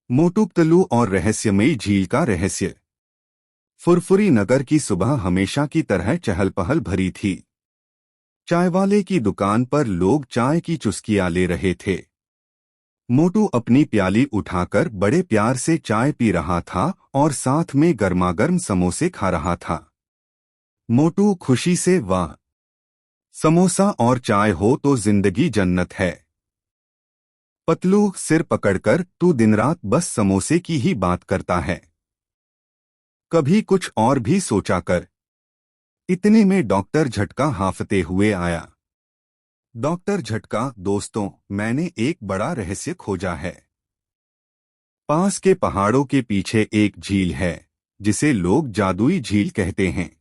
मोटू पतलू और रहस्यमयी झील का रहस्य। फुरफुरी नगर की सुबह हमेशा की तरह चहल पहल भरी थी। चाय वाले की दुकान पर लोग चाय की चुस्कियां ले रहे थे। मोटू अपनी प्याली उठाकर बड़े प्यार से चाय पी रहा था और साथ में गर्मागर्म समोसे खा रहा था। मोटू खुशी से वाह, समोसा और चाय हो तो जिंदगी जन्नत है। पतलू सिर पकड़कर तू दिन रात बस समोसे की ही बात करता है, कभी कुछ और भी सोचा कर। इतने में डॉक्टर झटका हांफते हुए आया। डॉक्टर झटका, दोस्तों, मैंने एक बड़ा रहस्य खोजा है। पास के पहाड़ों के पीछे एक झील है जिसे लोग जादुई झील कहते हैं।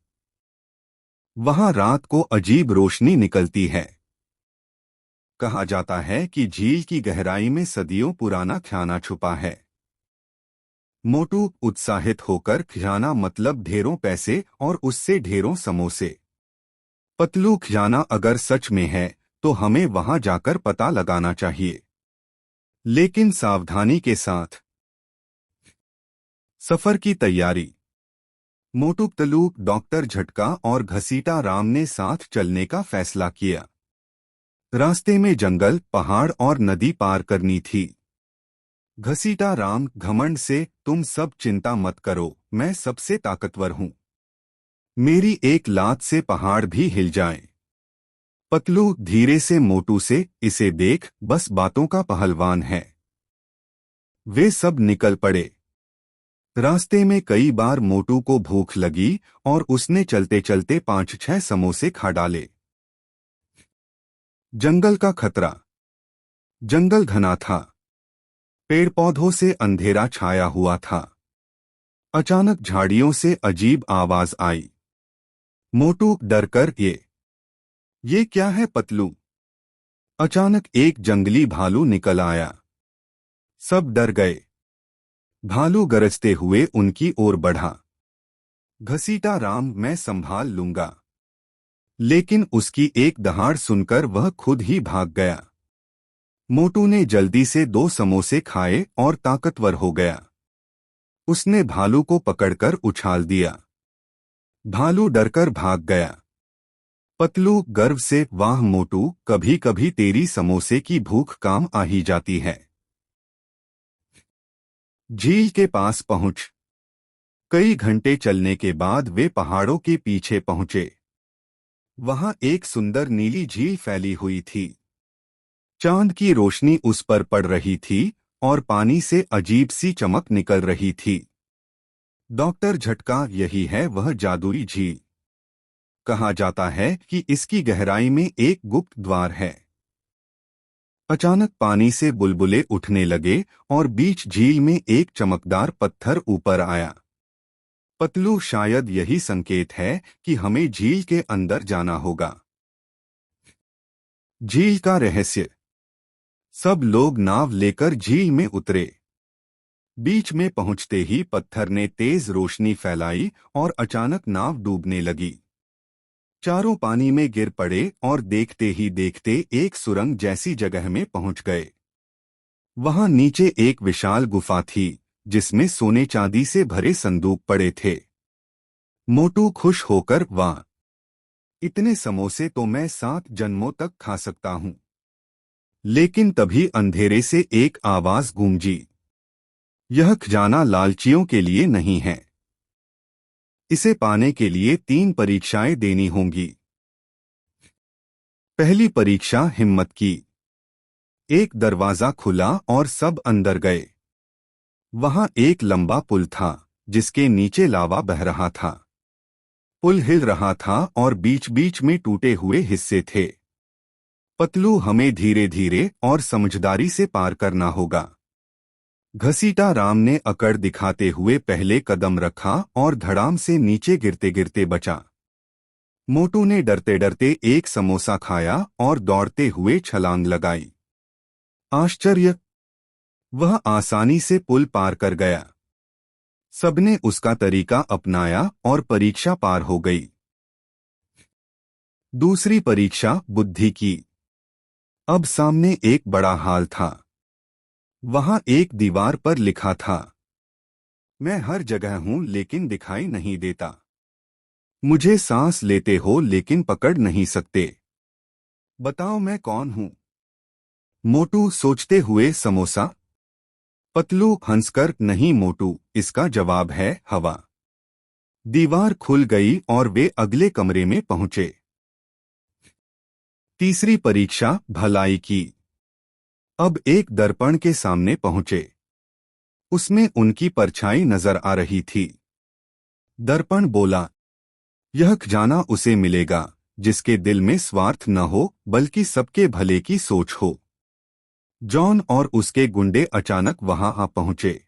वहां रात को अजीब रोशनी निकलती है। कहा जाता है कि झील की गहराई में सदियों पुराना खजाना छुपा है। मोटू उत्साहित होकर, खजाना मतलब ढेरों पैसे और उससे ढेरों समोसे। पतलू, खजाना अगर सच में है तो हमें वहां जाकर पता लगाना चाहिए, लेकिन सावधानी के साथ। सफर की तैयारी। मोटू पतलू, डॉक्टर झटका और घसीटा राम ने साथ चलने का फैसला किया। रास्ते में जंगल, पहाड़ और नदी पार करनी थी। घसीटा राम घमंड से, तुम सब चिंता मत करो, मैं सबसे ताकतवर हूं, मेरी एक लात से पहाड़ भी हिल जाए। पतलू धीरे से मोटू से, इसे देख, बस बातों का पहलवान है। वे सब निकल पड़े। रास्ते में कई बार मोटू को भूख लगी और उसने चलते चलते 5-6 समोसे खा डाले। जंगल का खतरा। जंगल घना था, पेड़ पौधों से अंधेरा छाया हुआ था। अचानक झाड़ियों से अजीब आवाज आई। मोटू डरकर, ये क्या है पतलू? अचानक एक जंगली भालू निकल आया। सब डर गए। भालू गरजते हुए उनकी ओर बढ़ा। घसीटा राम, मैं संभाल लूंगा। लेकिन उसकी एक दहाड़ सुनकर वह खुद ही भाग गया। मोटू ने जल्दी से 2 समोसे खाए और ताकतवर हो गया। उसने भालू को पकड़कर उछाल दिया। भालू डरकर भाग गया। पतलू गर्व से, वाह मोटू, कभी कभी तेरी समोसे की भूख काम आ ही जाती है। झील के पास पहुंच। कई घंटे चलने के बाद वे पहाड़ों के पीछे पहुंचे। वहां एक सुंदर नीली झील फैली हुई थी। चांद की रोशनी उस पर पड़ रही थी और पानी से अजीब सी चमक निकल रही थी। डॉक्टर झटका, यही है वह जादुई झील। कहा जाता है कि इसकी गहराई में एक गुप्त द्वार है। अचानक पानी से बुलबुले उठने लगे और बीच झील में एक चमकदार पत्थर ऊपर आया। पतलू, शायद यही संकेत है कि हमें झील के अंदर जाना होगा। झील का रहस्य। सब लोग नाव लेकर झील में उतरे। बीच में पहुंचते ही पत्थर ने तेज रोशनी फैलाई और अचानक नाव डूबने लगी। चारों पानी में गिर पड़े और देखते ही देखते एक सुरंग जैसी जगह में पहुंच गए। वहां नीचे एक विशाल गुफा थी जिसमें सोने चांदी से भरे संदूक पड़े थे। मोटू खुश होकर, वाह, इतने समोसे तो मैं 7 जन्मों तक खा सकता हूं। लेकिन तभी अंधेरे से एक आवाज गूंजी। यह खजाना लालचियों के लिए नहीं है। इसे पाने के लिए 3 परीक्षाएं देनी होंगी। पहली परीक्षा हिम्मत की। एक दरवाजा खुला और सब अंदर गए। वहां एक लंबा पुल था जिसके नीचे लावा बह रहा था। पुल हिल रहा था और बीच बीच में टूटे हुए हिस्से थे। पतलू, हमें धीरे धीरे और समझदारी से पार करना होगा। घसीटा राम ने अकड़ दिखाते हुए पहले कदम रखा और धड़ाम से नीचे गिरते गिरते बचा। मोटू ने डरते डरते एक समोसा खाया और दौड़ते हुए छलांग लगाई। आश्चर्य! वह आसानी से पुल पार कर गया। सबने उसका तरीका अपनाया और परीक्षा पार हो गई। दूसरी परीक्षा बुद्धि की। अब सामने एक बड़ा हाल था। वहां एक दीवार पर लिखा था, मैं हर जगह हूं लेकिन दिखाई नहीं देता। मुझे सांस लेते हो लेकिन पकड़ नहीं सकते। बताओ मैं कौन हूं? मोटू सोचते हुए समोसा। पतलू हंसकर, नहीं मोटू, इसका जवाब है हवा। दीवार खुल गई और वे अगले कमरे में पहुंचे। तीसरी परीक्षा भलाई की। अब एक दर्पण के सामने पहुंचे। उसमें उनकी परछाई नजर आ रही थी। दर्पण बोला, यह खजाना उसे मिलेगा जिसके दिल में स्वार्थ न हो बल्कि सबके भले की सोच हो। जॉन और उसके गुंडे अचानक वहां आ पहुंचे।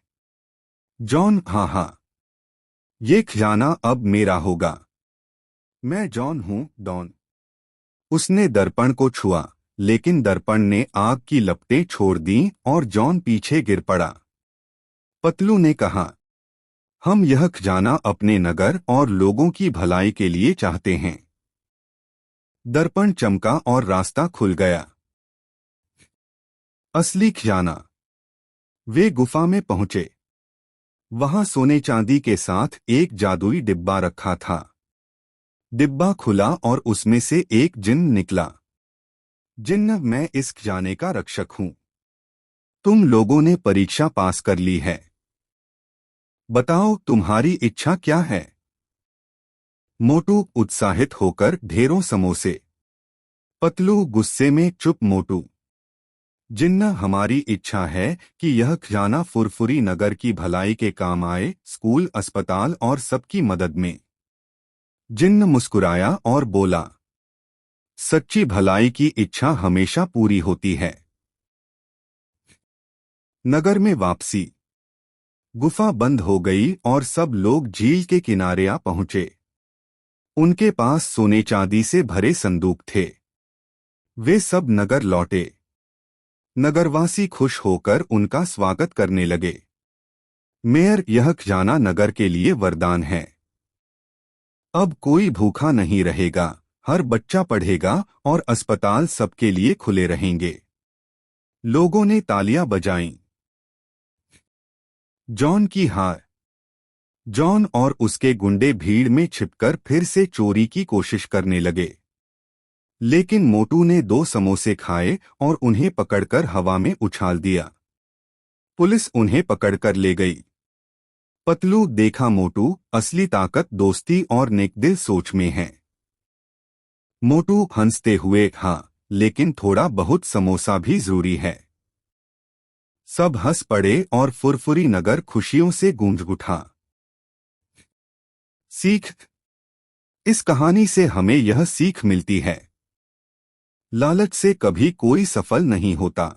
जॉन, हाँ हाँ, ये खजाना अब मेरा होगा। मैं जॉन हूं, डॉन। उसने दर्पण को छुआ, लेकिन दर्पण ने आग की लपटें छोड़ दीं और जॉन पीछे गिर पड़ा। पतलू ने कहा, हम यह खजाना अपने नगर और लोगों की भलाई के लिए चाहते हैं। दर्पण चमका और रास्ता खुल गया। असली खजाना। वे गुफा में पहुंचे। वहां सोने चांदी के साथ एक जादुई डिब्बा रखा था। डिब्बा खुला और उसमें से एक जिन्न निकला। जिन्न, मैं इस खजाने का रक्षक हूं। तुम लोगों ने परीक्षा पास कर ली है। बताओ तुम्हारी इच्छा क्या है? मोटू उत्साहित होकर, ढेरों समोसे। पतलू गुस्से में, चुप मोटू। जिन्न, हमारी इच्छा है कि यह खजाना फुरफुरी नगर की भलाई के काम आए, स्कूल, अस्पताल और सबकी मदद में। जिन्न मुस्कुराया और बोला, सच्ची भलाई की इच्छा हमेशा पूरी होती है। नगर में वापसी। गुफा बंद हो गई और सब लोग झील के किनारे आ पहुंचे। उनके पास सोने चांदी से भरे संदूक थे। वे सब नगर लौटे। नगरवासी खुश होकर उनका स्वागत करने लगे। मेयर, यह खजाना नगर के लिए वरदान है। अब कोई भूखा नहीं रहेगा, हर बच्चा पढ़ेगा और अस्पताल सबके लिए खुले रहेंगे। लोगों ने तालियां बजाईं। जॉन की हार। जॉन और उसके गुंडे भीड़ में छिपकर फिर से चोरी की कोशिश करने लगे। लेकिन मोटू ने 2 समोसे खाए और उन्हें पकड़कर हवा में उछाल दिया। पुलिस उन्हें पकड़कर ले गई। पतलू, देखा मोटू, असली ताकत दोस्ती और नेकदिल सोच में है। मोटू हंसते हुए, हाँ, लेकिन थोड़ा बहुत समोसा भी जरूरी है। सब हंस पड़े और फुरफुरी नगर खुशियों से गूंज उठा। सीख। इस कहानी से हमें यह सीख मिलती है, लालच से कभी कोई सफल नहीं होता।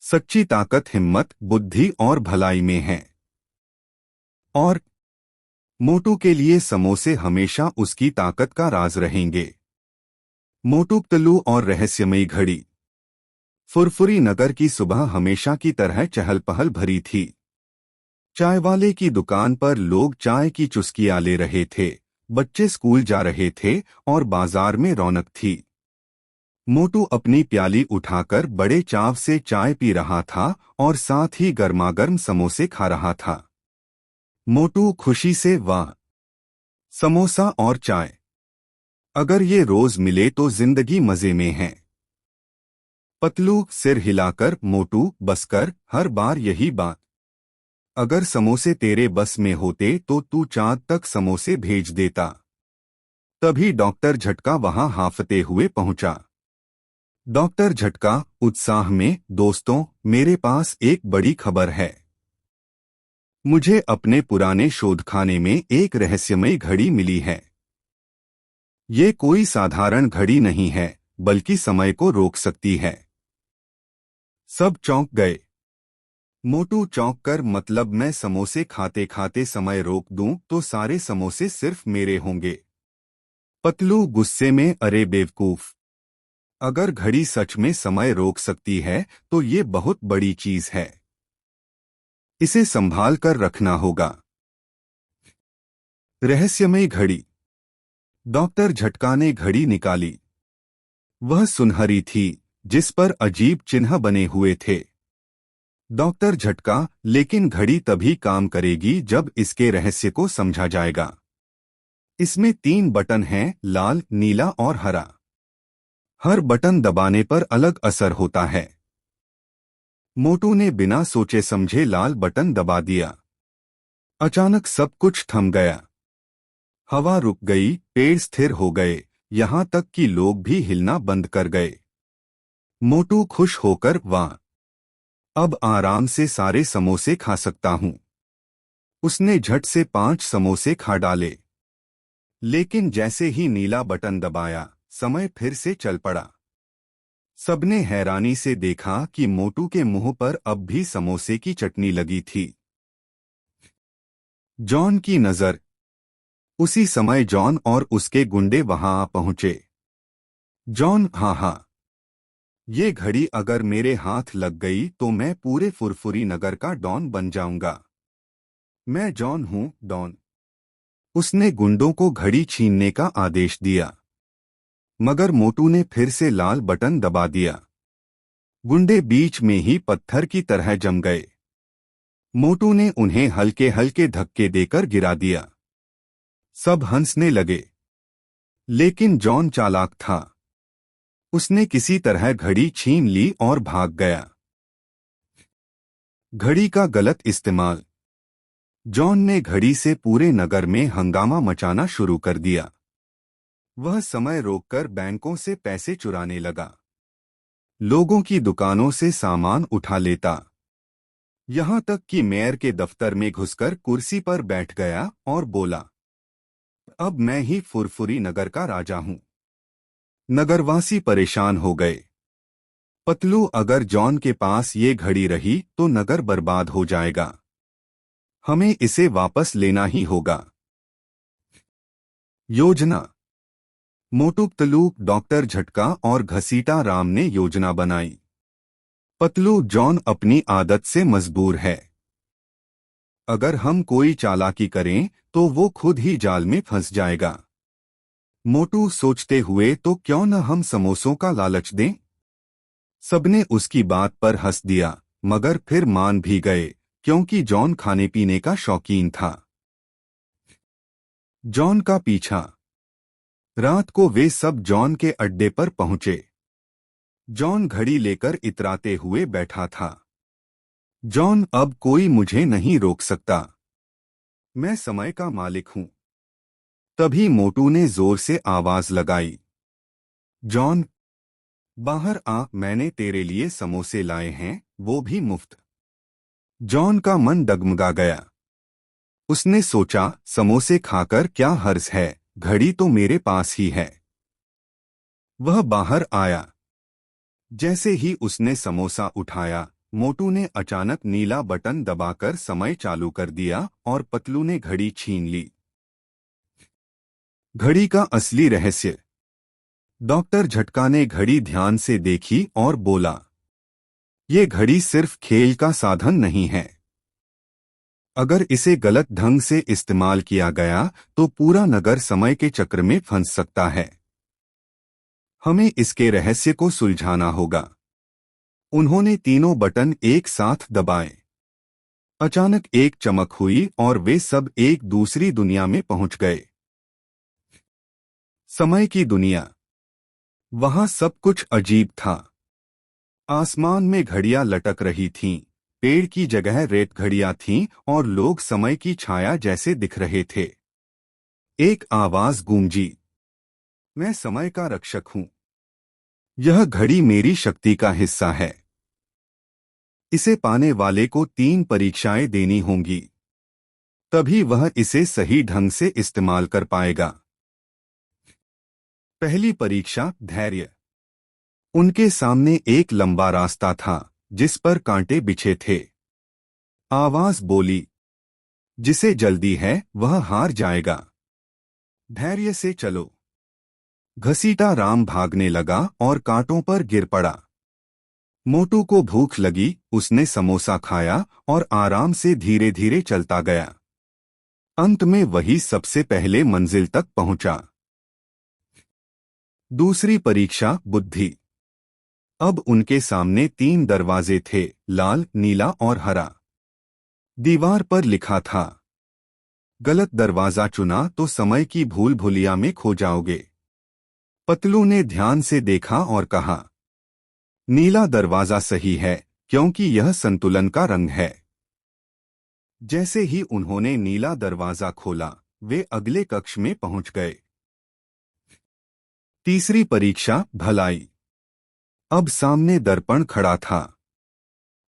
सच्ची ताकत हिम्मत, बुद्धि और भलाई में है। और मोटू के लिए समोसे हमेशा उसकी ताकत का राज रहेंगे। मोटू पतलू और रहस्यमयी घड़ी। फुरफुरी नगर की सुबह हमेशा की तरह चहल पहल भरी थी। चाय वाले की दुकान पर लोग चाय की चुस्कियां ले रहे थे, बच्चे स्कूल जा रहे थे और बाजार में रौनक थी। मोटू अपनी प्याली उठाकर बड़े चाव से चाय पी रहा था और साथ ही गर्मागर्म समोसे खा रहा था। मोटू खुशी से, वाह, समोसा और चाय, अगर ये रोज मिले तो जिंदगी मजे में है। पतलू सिर हिलाकर, मोटू बस कर, हर बार यही बात। अगर समोसे तेरे बस में होते तो तू चांद तक समोसे भेज देता। तभी डॉक्टर झटका वहां हांफते हुए पहुंचा। डॉक्टर झटका उत्साह में, दोस्तों, मेरे पास एक बड़ी खबर है। मुझे अपने पुराने शोधखाने में एक रहस्यमयी घड़ी मिली है। ये कोई साधारण घड़ी नहीं है, बल्कि समय को रोक सकती है। सब चौंक गए। मोटू चौंक कर, मतलब मैं समोसे खाते खाते समय रोक दूं तो सारे समोसे सिर्फ मेरे होंगे। पतलू गुस्से में, अरे बेवकूफ, अगर घड़ी सच में समय रोक सकती है तो ये बहुत बड़ी चीज है। इसे संभाल कर रखना होगा। रहस्यमयी घड़ी। डॉक्टर झटका ने घड़ी निकाली। वह सुनहरी थी, जिस पर अजीब चिन्ह बने हुए थे। डॉक्टर झटका, लेकिन घड़ी तभी काम करेगी जब इसके रहस्य को समझा जाएगा। इसमें 3 बटन हैं, लाल, नीला और हरा। हर बटन दबाने पर अलग असर होता है। मोटू ने बिना सोचे समझे लाल बटन दबा दिया। अचानक सब कुछ थम गया। हवा रुक गई, पेड़ स्थिर हो गए, यहाँ तक कि लोग भी हिलना बंद कर गए। मोटू खुश होकर, वाह, अब आराम से सारे समोसे खा सकता हूँ। उसने झट से 5 समोसे खा डाले। लेकिन जैसे ही नीला बटन दबाया, समय फिर से चल पड़ा। सबने हैरानी से देखा कि मोटू के मुंह पर अब भी समोसे की चटनी लगी थी। जॉन की नजर। उसी समय जॉन और उसके गुंडे वहां आ पहुंचे। जॉन, हाँ, ये घड़ी अगर मेरे हाथ लग गई तो मैं पूरे फुरफुरी नगर का डॉन बन जाऊंगा। मैं जॉन हूं, डॉन। उसने गुंडों को घड़ी छीनने का आदेश दिया। मगर मोटू ने फिर से लाल बटन दबा दिया। गुंडे बीच में ही पत्थर की तरह जम गए। मोटू ने उन्हें हल्के हल्के धक्के देकर गिरा दिया। सब हंसने लगे। लेकिन जॉन चालाक था। उसने किसी तरह घड़ी छीन ली और भाग गया। घड़ी का गलत इस्तेमाल। जॉन ने घड़ी से पूरे नगर में हंगामा मचाना शुरू कर दिया। वह समय रोककर बैंकों से पैसे चुराने लगा। लोगों की दुकानों से सामान उठा लेता। यहाँ तक कि मेयर के दफ्तर में घुसकर कुर्सी पर बैठ गया और बोला, अब मैं ही फुरफुरी नगर का राजा हूं। नगरवासी परेशान हो गए। पतलू, अगर जॉन के पास ये घड़ी रही तो नगर बर्बाद हो जाएगा। हमें इसे वापस लेना ही होगा। योजना। मोटू, पतलू, डॉक्टर झटका और घसीटा राम ने योजना बनाई। पतलू, जॉन अपनी आदत से मजबूर है। अगर हम कोई चालाकी करें तो वो खुद ही जाल में फंस जाएगा। मोटू सोचते हुए, तो क्यों न हम समोसों का लालच दें? सबने उसकी बात पर हंस दिया, मगर फिर मान भी गए, क्योंकि जॉन खाने पीने का शौकीन था। जॉन का पीछा। रात को वे सब जॉन के अड्डे पर पहुंचे। जॉन घड़ी लेकर इतराते हुए बैठा था। जॉन, अब कोई मुझे नहीं रोक सकता। मैं समय का मालिक हूं। तभी मोटू ने जोर से आवाज लगाई, जॉन, बाहर आ, मैंने तेरे लिए समोसे लाए हैं, वो भी मुफ्त। जॉन का मन डगमगा गया। उसने सोचा, समोसे खाकर क्या हर्ज है, घड़ी तो मेरे पास ही है। वह बाहर आया। जैसे ही उसने समोसा उठाया, मोटू ने अचानक नीला बटन दबाकर समय चालू कर दिया और पतलू ने घड़ी छीन ली। घड़ी का असली रहस्य। डॉक्टर झटका ने घड़ी ध्यान से देखी और बोला, ये घड़ी सिर्फ खेल का साधन नहीं है। अगर इसे गलत ढंग से इस्तेमाल किया गया तो पूरा नगर समय के चक्र में फंस सकता है। हमें इसके रहस्य को सुलझाना होगा। उन्होंने तीनों बटन एक साथ दबाए। अचानक एक चमक हुई और वे सब एक दूसरी दुनिया में पहुंच गए। समय की दुनिया। वहां सब कुछ अजीब था। आसमान में घड़ियां लटक रही थीं, पेड़ की जगह रेत घड़ियां थीं और लोग समय की छाया जैसे दिख रहे थे। एक आवाज गूंजी, मैं समय का रक्षक हूं। यह घड़ी मेरी शक्ति का हिस्सा है। इसे पाने वाले को 3 परीक्षाएं देनी होंगी। तभी वह इसे सही ढंग से इस्तेमाल कर पाएगा। पहली परीक्षा, धैर्य। उनके सामने एक लंबा रास्ता था, जिस पर कांटे बिछे थे। आवाज बोली, जिसे जल्दी है वह हार जाएगा। धैर्य से चलो। घसीटा राम भागने लगा और कांटों पर गिर पड़ा। मोटू को भूख लगी, उसने समोसा खाया और आराम से धीरे धीरे चलता गया। अंत में वही सबसे पहले मंजिल तक पहुंचा। दूसरी परीक्षा, बुद्धि। अब उनके सामने 3 दरवाजे थे, लाल, नीला और हरा। दीवार पर लिखा था, गलत दरवाजा चुना तो समय की भूल भुलिया में खो जाओगे। पतलू ने ध्यान से देखा और कहा, नीला दरवाजा सही है, क्योंकि यह संतुलन का रंग है। जैसे ही उन्होंने नीला दरवाजा खोला, वे अगले कक्ष में पहुंच गए। तीसरी परीक्षा, भलाई। अब सामने दर्पण खड़ा था।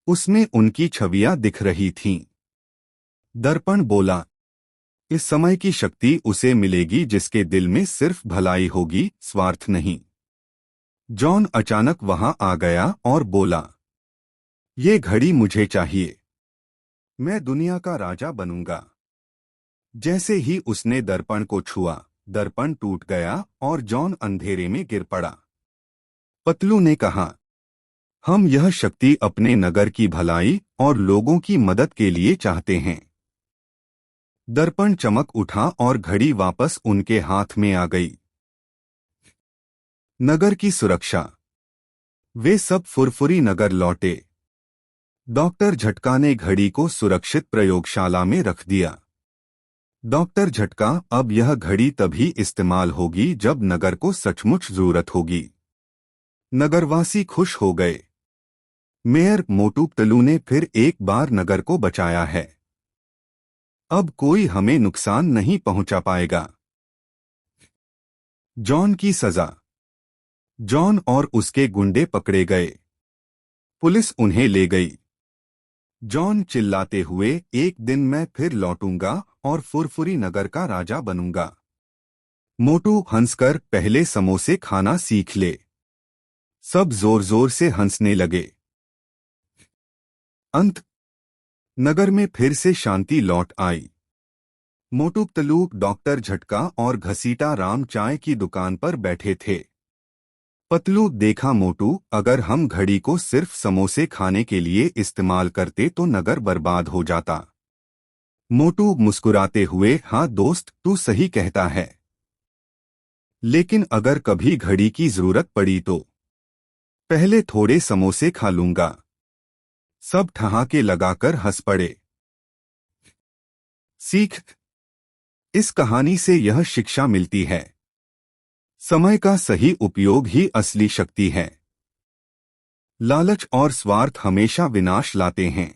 उसमें उनकी छवियां दिख रही थीं। दर्पण बोला, इस समय की शक्ति उसे मिलेगी जिसके दिल में सिर्फ भलाई होगी, स्वार्थ नहीं। जॉन अचानक वहां आ गया और बोला, ये घड़ी मुझे चाहिए। मैं दुनिया का राजा बनूंगा। जैसे ही उसने दर्पण को छुआ, दर्पण टूट गया और जॉन अंधेरे में गिर पड़ा। पतलू ने कहा, हम यह शक्ति अपने नगर की भलाई और लोगों की मदद के लिए चाहते हैं। दर्पण चमक उठा और घड़ी वापस उनके हाथ में आ गई। नगर की सुरक्षा। वे सब फुरफुरी नगर लौटे। डॉक्टर झटका ने घड़ी को सुरक्षित प्रयोगशाला में रख दिया। डॉक्टर झटका, अब यह घड़ी तभी इस्तेमाल होगी जब नगर को सचमुच जरूरत होगी। नगरवासी खुश हो गए। मेयर मोटू पतलू ने फिर एक बार नगर को बचाया है। अब कोई हमें नुकसान नहीं पहुंचा पाएगा। जॉन की सजा। जॉन और उसके गुंडे पकड़े गए। पुलिस उन्हें ले गई। जॉन चिल्लाते हुए, एक दिन मैं फिर लौटूंगा और फुरफुरी नगर का राजा बनूंगा। मोटू हंसकर, पहले समोसे खाना सीख ले। सब जोर जोर से हंसने लगे। अंत। नगर में फिर से शांति लौट आई। मोटू पतलू, डॉक्टर झटका और घसीटा राम चाय की दुकान पर बैठे थे। पतलू, देखा मोटू, अगर हम घड़ी को सिर्फ समोसे खाने के लिए इस्तेमाल करते तो नगर बर्बाद हो जाता। मोटू मुस्कुराते हुए, हाँ दोस्त, तू सही कहता है। लेकिन अगर कभी घड़ी की जरूरत पड़ी तो पहले थोड़े समोसे खा लूंगा। सब ठहाके लगाकर हंस पड़े। सीख। इस कहानी से यह शिक्षा मिलती है, समय का सही उपयोग ही असली शक्ति है। लालच और स्वार्थ हमेशा विनाश लाते हैं।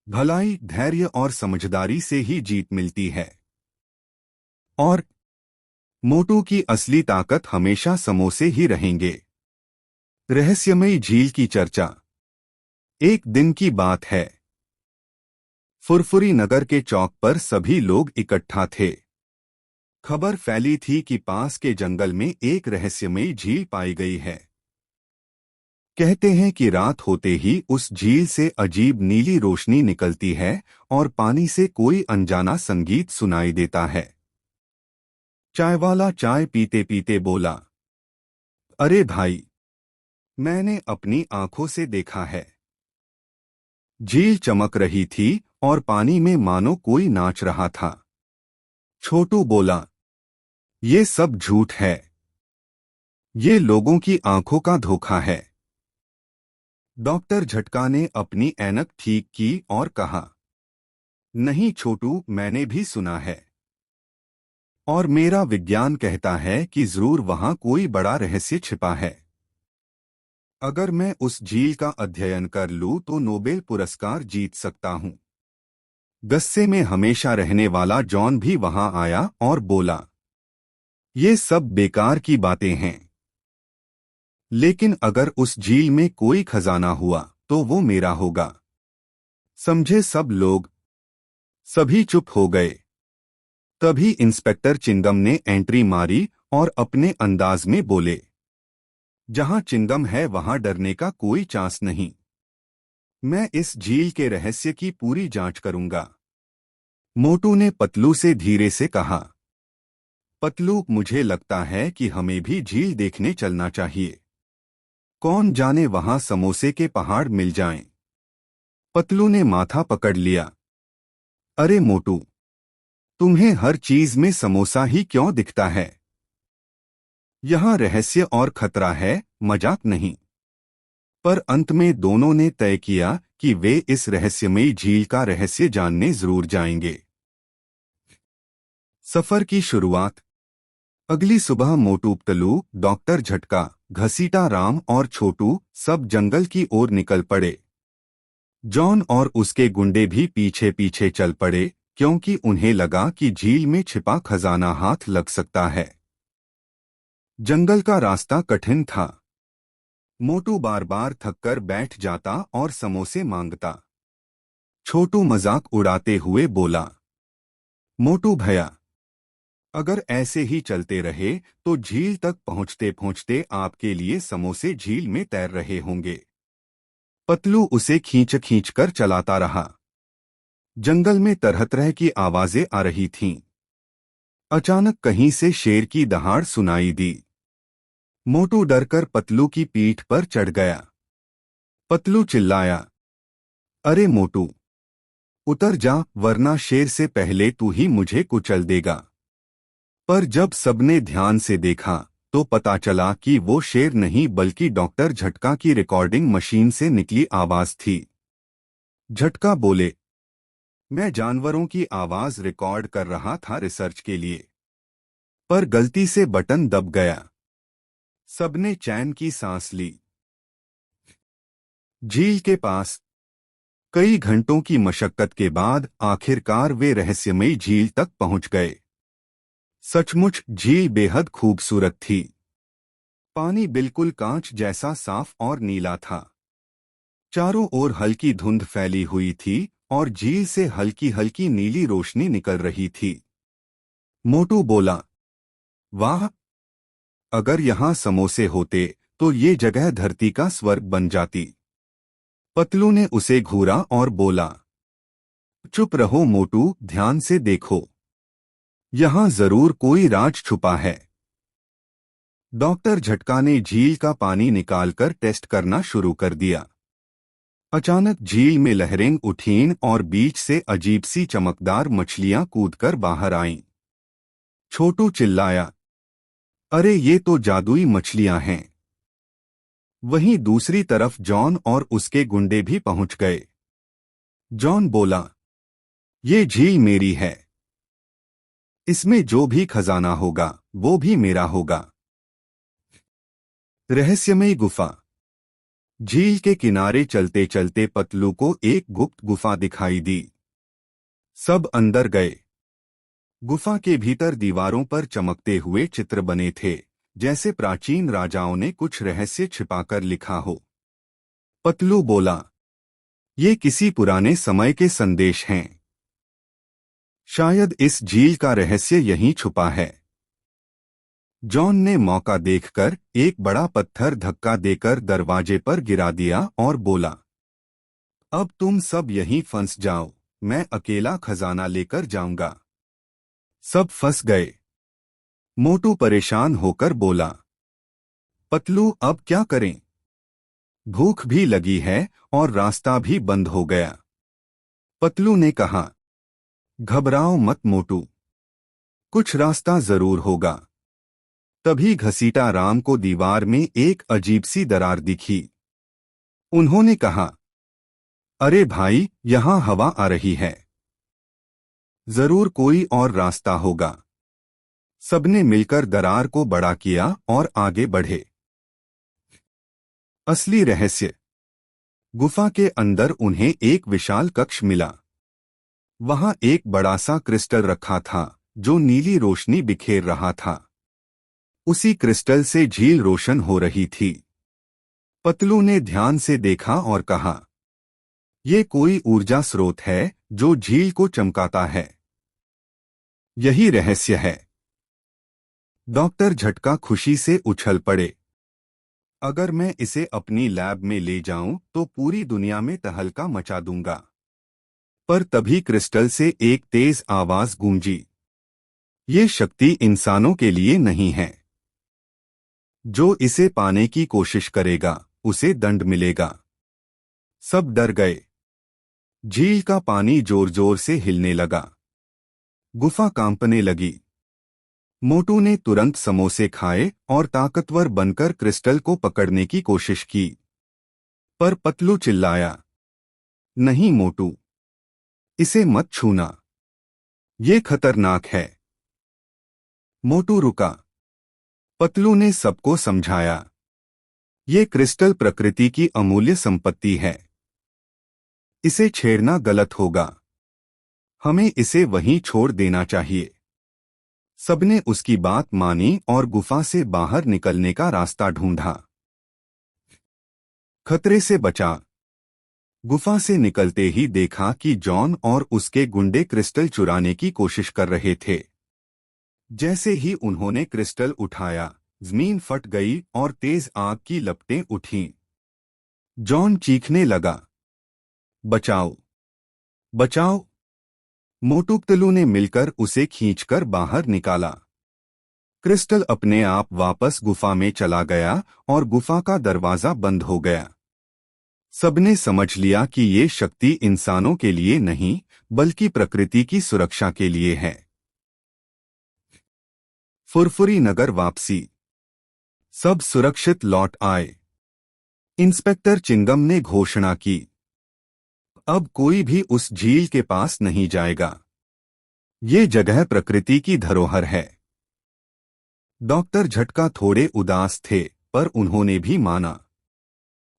भलाई, धैर्य और समझदारी से ही जीत मिलती है। और मोटू की असली ताकत हमेशा समोसे ही रहेंगे। रहस्यमयी झील की चर्चा। एक दिन की बात है। फुरफुरी नगर के चौक पर सभी लोग इकट्ठा थे। खबर फैली थी कि पास के जंगल में एक रहस्यमयी झील पाई गई है। कहते हैं कि रात होते ही उस झील से अजीब नीली रोशनी निकलती है और पानी से कोई अनजाना संगीत सुनाई देता है। चायवाला चाय पीते पीते बोला, अरे भाई, मैंने अपनी आंखों से देखा है। झील चमक रही थी और पानी में मानो कोई नाच रहा था। छोटू बोला, ये सब झूठ है। ये लोगों की आंखों का धोखा है। डॉक्टर झटका ने अपनी ऐनक ठीक की और कहा, नहीं छोटू, मैंने भी सुना है। और मेरा विज्ञान कहता है कि जरूर वहां कोई बड़ा रहस्य छिपा है। अगर मैं उस झील का अध्ययन कर लूं तो नोबेल पुरस्कार जीत सकता हूं। गुस्से में हमेशा रहने वाला जॉन भी वहां आया और बोला, ये सब बेकार की बातें हैं। लेकिन अगर उस झील में कोई खजाना हुआ तो वो मेरा होगा। समझे सब लोग? सभी चुप हो गए। तभी इंस्पेक्टर चिंगम ने एंट्री मारी और अपने अंदाज में बोले, जहां चिंगम है वहां डरने का कोई चांस नहीं। मैं इस झील के रहस्य की पूरी जांच करूंगा। मोटू ने पतलू से धीरे से कहा, पतलू, मुझे लगता है कि हमें भी झील देखने चलना चाहिए। कौन जाने वहां समोसे के पहाड़ मिल जाएं। पतलू ने माथा पकड़ लिया। अरे मोटू, तुम्हें हर चीज में समोसा ही क्यों दिखता है? यहाँ रहस्य और खतरा है, मजाक नहीं। पर अंत में दोनों ने तय किया कि वे इस रहस्यमयी झील का रहस्य जानने जरूर जाएंगे। सफर की शुरुआत। अगली सुबह मोटू पतलू, डॉक्टर झटका, घसीटा राम और छोटू सब जंगल की ओर निकल पड़े। जॉन और उसके गुंडे भी पीछे पीछे चल पड़े, क्योंकि उन्हें लगा कि झील में छिपा खजाना हाथ लग सकता है। जंगल का रास्ता कठिन था। मोटू बार बार थककर बैठ जाता और समोसे मांगता। छोटू मजाक उड़ाते हुए बोला, मोटू भैया, अगर ऐसे ही चलते रहे तो झील तक पहुंचते पहुंचते आपके लिए समोसे झील में तैर रहे होंगे। पतलू उसे खींच खींच कर चलाता रहा। जंगल में तरह तरह की आवाजें आ रही थीं। अचानक कहीं से शेर की दहाड़ सुनाई दी। मोटू डरकर पतलू की पीठ पर चढ़ गया। पतलू चिल्लाया, अरे मोटू, उतर जा, वरना शेर से पहले तू ही मुझे कुचल देगा। पर जब सबने ध्यान से देखा तो पता चला कि वो शेर नहीं बल्कि डॉक्टर झटका की रिकॉर्डिंग मशीन से निकली आवाज थी। झटका बोले, मैं जानवरों की आवाज रिकॉर्ड कर रहा था रिसर्च के लिए, पर गलती से बटन दब गया। सबने चैन की सांस ली। झील के पास कई घंटों की मशक्कत के बाद आखिरकार वे रहस्यमयी झील तक पहुंच गए। सचमुच झील बेहद खूबसूरत थी। पानी बिल्कुल कांच जैसा साफ और नीला था। चारों ओर हल्की धुंध फैली हुई थी और झील से हल्की हल्की नीली रोशनी निकल रही थी। मोटू बोला, वाह, अगर यहाँ समोसे होते तो ये जगह धरती का स्वर्ग बन जाती। पतलू ने उसे घूरा और बोला, चुप रहो मोटू, ध्यान से देखो, यहाँ जरूर कोई राज छुपा है। डॉक्टर झटका ने झील का पानी निकालकर टेस्ट करना शुरू कर दिया। अचानक झील में लहरें उठीं और बीच से अजीब सी चमकदार मछलियां कूदकर बाहर आईं। छोटू चिल्लाया, अरे ये तो जादुई मछलियां हैं। वहीं दूसरी तरफ जॉन और उसके गुंडे भी पहुंच गए। जॉन बोला, ये झील मेरी है। इसमें जो भी खजाना होगा वो भी मेरा होगा। रहस्यमयी गुफा। झील के किनारे चलते चलते पतलू को एक गुप्त गुफा दिखाई दी। सब अंदर गए। गुफा के भीतर दीवारों पर चमकते हुए चित्र बने थे, जैसे प्राचीन राजाओं ने कुछ रहस्य छिपाकर लिखा हो। पतलू बोला, ये किसी पुराने समय के संदेश हैं। शायद इस झील का रहस्य यहीं छुपा है। जॉन ने मौका देखकर एक बड़ा पत्थर धक्का देकर दरवाजे पर गिरा दिया और बोला, अब तुम सब यहीं फंस जाओ, मैं अकेला खजाना लेकर जाऊंगा। सब फंस गए। मोटू परेशान होकर बोला, पतलू अब क्या करें? भूख भी लगी है और रास्ता भी बंद हो गया। पतलू ने कहा, घबराओ मत मोटू, कुछ रास्ता जरूर होगा। तभी घसीटा राम को दीवार में एक अजीब सी दरार दिखी। उन्होंने कहा, अरे भाई, यहां हवा आ रही है, जरूर कोई और रास्ता होगा। सबने मिलकर दरार को बड़ा किया और आगे बढ़े। असली रहस्य। गुफा के अंदर उन्हें एक विशाल कक्ष मिला। वहां एक बड़ा सा क्रिस्टल रखा था जो नीली रोशनी बिखेर रहा था। उसी क्रिस्टल से झील रोशन हो रही थी। पतलू ने ध्यान से देखा और कहा, ये कोई ऊर्जा स्रोत है जो झील को चमकाता है। यही रहस्य है। डॉक्टर झटका खुशी से उछल पड़े। अगर मैं इसे अपनी लैब में ले जाऊं तो पूरी दुनिया में तहलका मचा दूंगा। पर तभी क्रिस्टल से एक तेज आवाज गूंजी, ये शक्ति इंसानों के लिए नहीं है। जो इसे पाने की कोशिश करेगा उसे दंड मिलेगा। सब डर गए। झील का पानी जोर जोर से हिलने लगा। गुफा कांपने लगी। मोटू ने तुरंत समोसे खाए और ताकतवर बनकर क्रिस्टल को पकड़ने की कोशिश की, पर पतलू चिल्लाया, नहीं मोटू, इसे मत छूना, ये खतरनाक है। मोटू रुका। पतलू ने सबको समझाया, ये क्रिस्टल प्रकृति की अमूल्य संपत्ति है, इसे छेड़ना गलत होगा, हमें इसे वहीं छोड़ देना चाहिए। सबने उसकी बात मानी और गुफा से बाहर निकलने का रास्ता ढूंढा। खतरे से बचा। गुफा से निकलते ही देखा कि जॉन और उसके गुंडे क्रिस्टल चुराने की कोशिश कर रहे थे। जैसे ही उन्होंने क्रिस्टल उठाया, जमीन फट गई और तेज आग की लपटें उठीं। जॉन चीखने लगा, बचाओ, बचाओ। मोटू पतलू ने मिलकर उसे खींचकर बाहर निकाला। क्रिस्टल अपने आप वापस गुफा में चला गया और गुफा का दरवाजा बंद हो गया। सबने समझ लिया कि ये शक्ति इंसानों के लिए नहीं, बल्कि प्रकृति की सुरक्षा के लिए है। फुरफुरी नगर वापसी। सब सुरक्षित लौट आए। इंस्पेक्टर चिंगम ने घोषणा की, अब कोई भी उस झील के पास नहीं जाएगा। ये जगह प्रकृति की धरोहर है। डॉक्टर झटका थोड़े उदास थे, पर उन्होंने भी माना,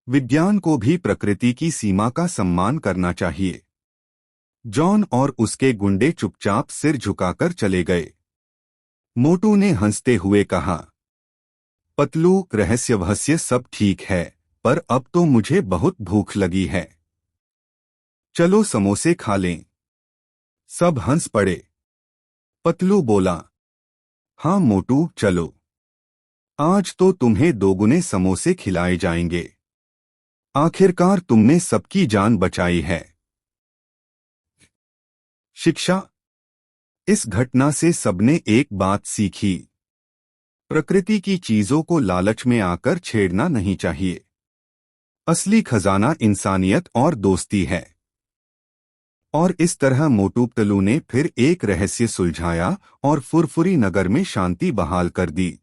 विज्ञान को भी प्रकृति की सीमा का सम्मान करना चाहिए। जॉन और उसके गुंडे चुपचाप सिर झुकाकर चले गए। मोटू ने हंसते हुए कहा, पतलू, रहस्यवहस्य सब ठीक है, पर अब तो मुझे बहुत भूख लगी है। चलो समोसे खा लें। सब हंस पड़े। पतलू बोला, हाँ मोटू, चलो। आज तो तुम्हें दोगुने समोसे खिलाए जाएंगे। आखिरकार तुमने सबकी जान बचाई है। शिक्षा। इस घटना से सबने एक बात सीखी, प्रकृति की चीजों को लालच में आकर छेड़ना नहीं चाहिए। असली खजाना इंसानियत और दोस्ती है। और इस तरह मोटू पतलू ने फिर एक रहस्य सुलझाया और फुरफुरी नगर में शांति बहाल कर दी।